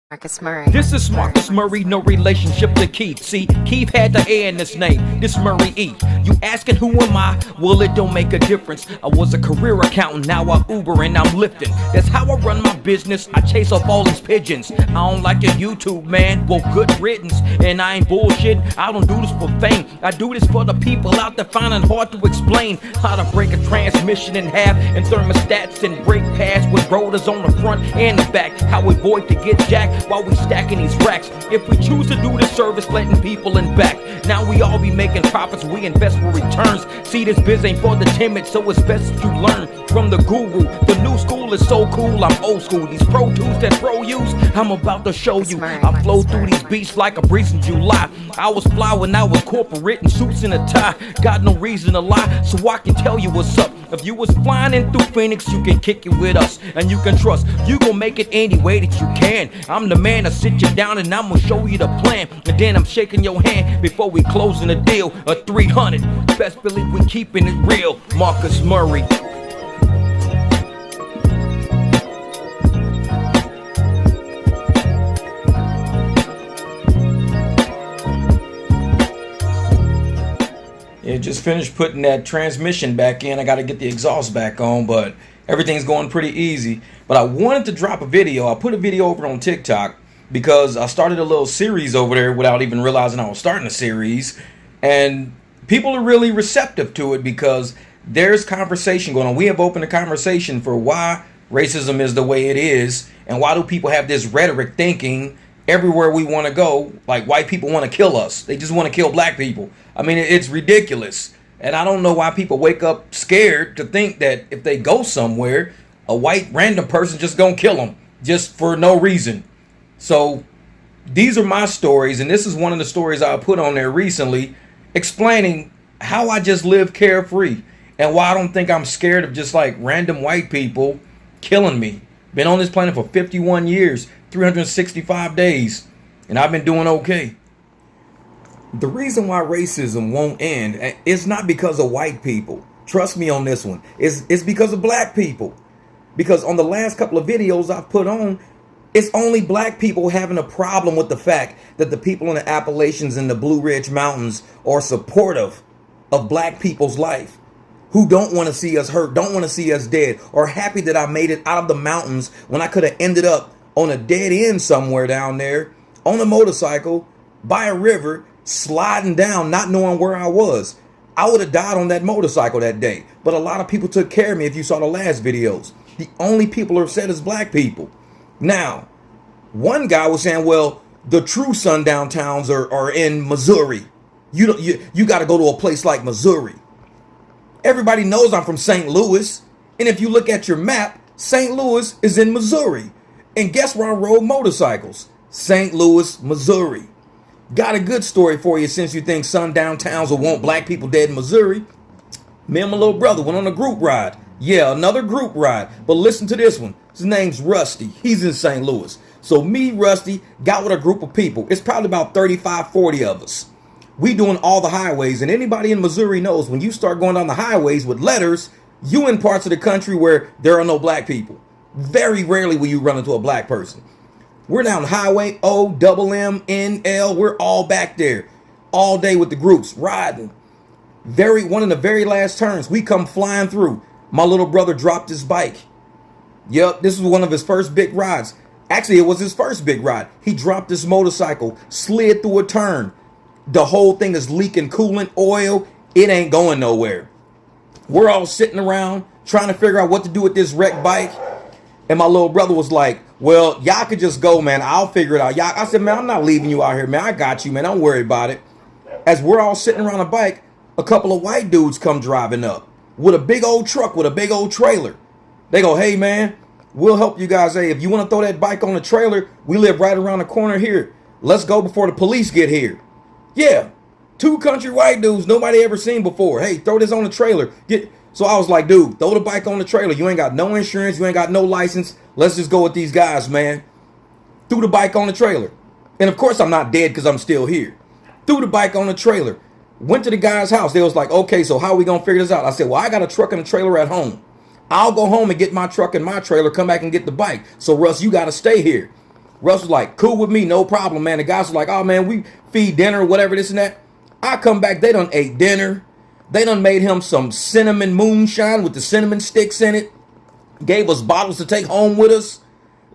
Marcus Murray. This is Marcus Murray, no relationship to Keith. See, Keith had the A in his name, this Murray E. You asking who am I? Well, it don't make a difference. I was a career accountant, now I Uber and I'm lifting. That's how I run my business, I chase off all these pigeons. I don't like your YouTube, man, well, good riddance. And I ain't bullshit, I don't do this for fame. I do this for the people out there finding hard to explain how to break a transmission in half and thermostats and brake pads with rotors on the front and the back. How we avoid to get jacked while we stacking these racks. If we choose to do this service, letting people in back. Now we all be making profits, we invest for returns. See, this biz ain't for the timid, so it's best that you learn from the guru. The new school is so cool, I'm old school. These pro tools that pro use, I'm about to show you. I flow through these beats like a breeze in July. I was fly when I was corporate in suits and a tie. Got no reason to lie, so I can tell you what's up. If you was flying in through Phoenix, you can kick it with us. And you can trust, you gon' make it any way that you can. I'm the man to sit you down and I'm gonna show you the plan. And then I'm shaking your hand before we closing the deal. A 300, best believe we keeping it real. Marcus Murray. Yeah, just finished putting that transmission back in. I got to get the exhaust back on, but everything's going pretty easy. But I wanted to drop a video. I put a video over on TikTok because I started a little series over there without even realizing I was starting a series. And people are really receptive to it because there's conversation going on. We have opened a conversation for why racism is the way it is and why do people have this rhetoric thinking everywhere we want to go, like white people want to kill us. They just want to kill black people. I mean, it's ridiculous. And I don't know why people wake up scared to think that if they go somewhere, a white random person just gonna kill them just for no reason. So these are my stories, and this is one of the stories I put on there recently explaining how I just live carefree and why I don't think I'm scared of just like random white people killing me. Been on this planet for 51 years, 365 days, and I've been doing okay. The reason why racism won't end is not because of white people. Trust me on this one. It's because of black people. Because on the last couple of videos I've put on, it's only black people having a problem with the fact that the people in the Appalachians and the Blue Ridge Mountains are supportive of black people's life, who don't want to see us hurt, don't want to see us dead, or happy that I made it out of the mountains when I could have ended up on a dead end somewhere down there on a motorcycle by a river, sliding down, not knowing where I was. I would have died on that motorcycle that day. But a lot of people took care of me if you saw the last videos. The only people who are upset is black people. Now, one guy was saying, well, the true sundown towns are in Missouri. You got to go to a place like Missouri. Everybody knows I'm from St. Louis. And if you look at your map, St. Louis is in Missouri. And guess where I rode motorcycles? St. Louis, Missouri. Got a good story for you since you think sundown towns will want black people dead in Missouri. Me and my little brother went on a group ride. Yeah, another group ride. But listen to this one. His name's Rusty. He's in St. Louis. So me, Rusty, got with a group of people. It's probably about 35, 40 of us. We doing all the highways. And anybody in Missouri knows when you start going down the highways with letters, you in parts of the country where there are no black people. Very rarely will you run into a black person. We're down Highway O-M-M-N-L. We're all back there all day with the groups riding. One of the very last turns, we come flying through. My little brother dropped his bike. Yep, this was one of his first big rides. Actually, it was his first big ride. He dropped his motorcycle, slid through a turn. The whole thing is leaking coolant, oil. It ain't going nowhere. We're all sitting around trying to figure out what to do with this wrecked bike. And my little brother was like, well, y'all could just go, man. I'll figure it out. I said, man, I'm not leaving you out here, man. I got you, man. Don't worry about it. As we're all sitting around a bike, a couple of white dudes come driving up with a big old truck, with a big old trailer. They go, hey, man, we'll help you guys. Hey, if you want to throw that bike on the trailer, we live right around the corner here. Let's go before the police get here. Yeah, two country white dudes nobody ever seen before. Hey, throw this on the trailer. So I was like, dude, throw the bike on the trailer. You ain't got no insurance. You ain't got no license. Let's just go with these guys, man. Threw the bike on the trailer. And of course, I'm not dead because I'm still here. Threw the bike on the trailer. Went to the guy's house. They was like, okay, so how are we going to figure this out? I said, well, I got a truck and a trailer at home. I'll go home and get my truck and my trailer, come back and get the bike. So, Russ, you got to stay here. Russ was like, cool with me, no problem, man. The guys was like, oh man, we feed dinner, whatever, this and that. I come back, they done ate dinner. They done made him some cinnamon moonshine with the cinnamon sticks in it. Gave us bottles to take home with us.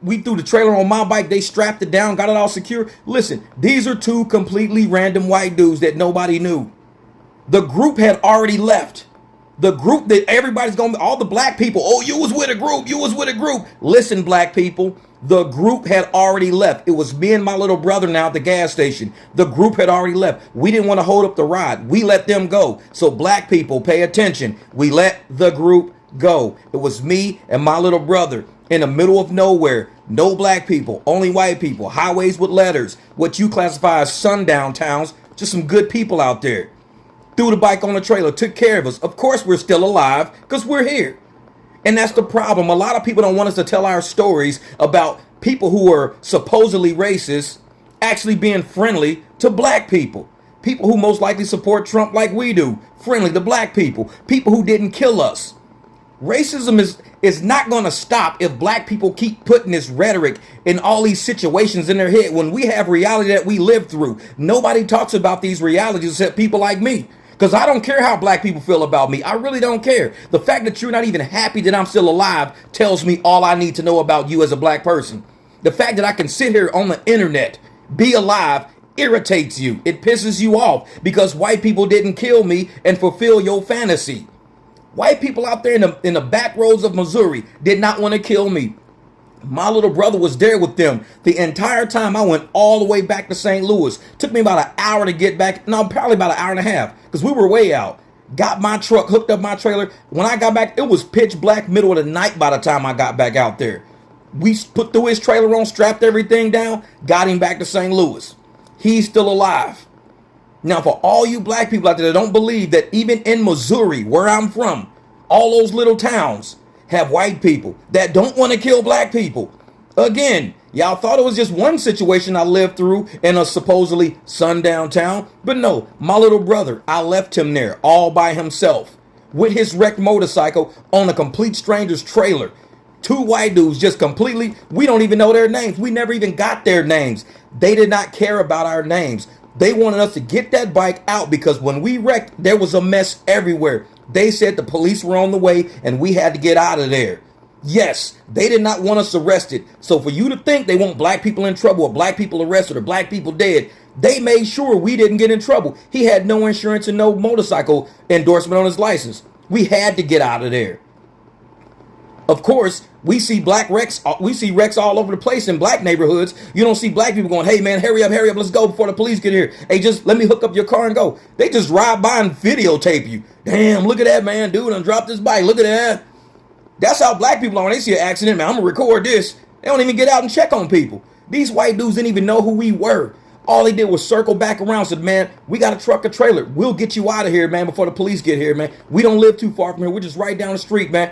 We threw the trailer on my bike. They strapped it down, got it all secure. Listen, these are two completely random white dudes that nobody knew. The group had already left. The group that everybody's going to, all the black people, oh, you was with a group, you was with a group. Listen, black people, the group had already left. It was me and my little brother now at the gas station. The group had already left. We didn't want to hold up the ride. We let them go. So black people, pay attention. We let the group go. It was me and my little brother in the middle of nowhere. No black people, only white people. Highways with letters. What you classify as sundown towns. Just some good people out there. Threw the bike on the trailer, took care of us. Of course we're still alive because we're here. And that's the problem. A lot of people don't want us to tell our stories about people who are supposedly racist actually being friendly to black people. People who most likely support Trump like we do. Friendly to black people. People who didn't kill us. Racism is not going to stop if black people keep putting this rhetoric in all these situations in their head. When we have reality that we live through, nobody talks about these realities except people like me. Because I don't care how black people feel about me. I really don't care. The fact that you're not even happy that I'm still alive tells me all I need to know about you as a black person. The fact that I can sit here on the internet, be alive, irritates you. It pisses you off because white people didn't kill me and fulfill your fantasy. White people out there in the back roads of Missouri did not want to kill me. My little brother was there with them the entire time. I went all the way back to St. Louis. Took me about an hour to get back. No, probably about an hour and a half because we were way out. Got my truck, hooked up my trailer. When I got back, it was pitch black, middle of the night by the time I got back out there. We put through his trailer on, strapped everything down, got him back to St. Louis. He's still alive. Now, for all you black people out there that don't believe that even in Missouri, where I'm from, all those little towns have white people that don't want to kill black people. Again, y'all thought it was just one situation I lived through in a supposedly sundown town. But no, my little brother, I left him there all by himself with his wrecked motorcycle on a complete stranger's trailer. Two white dudes just completely, we don't even know their names. We never even got their names. They did not care about our names. They wanted us to get that bike out because when we wrecked, there was a mess everywhere. They said the police were on the way and we had to get out of there. Yes, they did not want us arrested. So for you to think they want black people in trouble or black people arrested or black people dead, they made sure we didn't get in trouble. He had no insurance and no motorcycle endorsement on his license. We had to get out of there. Of course, we see wrecks all over the place in black neighborhoods. You don't see black people going, hey man, hurry up, let's go before the police get here. Hey, just let me hook up your car and go. They just ride by and videotape you. Damn, look at that man, dude, and drop this bike. Look at that. That's how black people are when they see an accident, man. I'm gonna record this. They don't even get out and check on people. These white dudes didn't even know who we were. All they did was circle back around and said, man, we got a truck or trailer. We'll get you out of here, man, before the police get here, man. We don't live too far from here. We're just right down the street, man.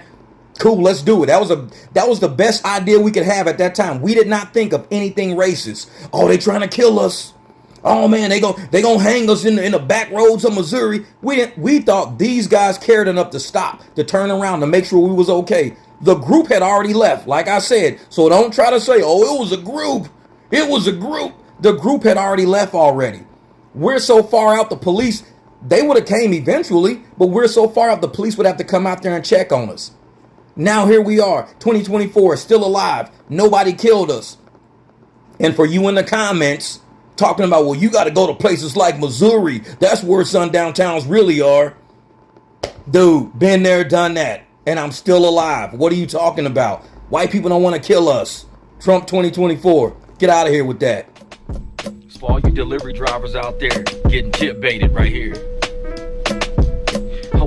Cool, let's do it. That was the best idea we could have at that time. We did not think of anything racist. Oh, they trying to kill us. Oh man, they gonna hang us in the back roads of Missouri. We thought these guys cared enough to stop, to turn around, to make sure we was okay. The group had already left, like I said. So don't try to say, oh, it was a group. It was a group. The group had already left already. We're so far out, the police, they would have came eventually, but we're so far out, the police would have to come out there and check on us. Now here we are, 2024, still alive. Nobody killed us. And for you in the comments talking about, well, you got to go to places like Missouri. That's where sundown towns really are. Dude, been there, done that. And I'm still alive. What are you talking about? White people don't want to kill us. Trump 2024. Get out of here with that. It's for all you delivery drivers out there getting tip baited right here.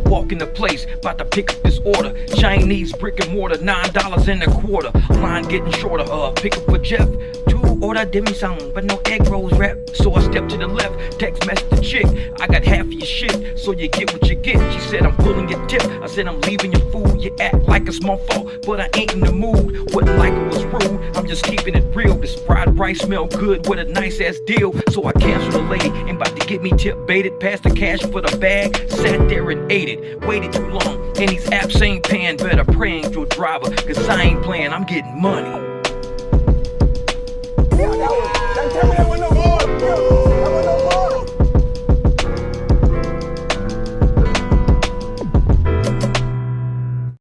Walk in the place, about to pick up this order. Chinese brick and mortar, $9 and a quarter. Line getting shorter, pick up for Jeff. 2 order demi sound, but no egg rolls wrap. So I step to the left, text message the chick. I got half of your shit, so you get what you get. She said I'm pulling your tip. I said I'm leaving your food. You act like it's my fault, but I ain't in the mood. Wouldn't like it was rude. I'm just keeping it real. This fried rice smell good with a nice ass deal. So I canceled the lady. Ain't about to get me tip baited. Passed the cash for the bag. Sat there and ate it. Waited too long, and these apps ain't paying. Better praying to a driver, cause I ain't playing, I'm getting money.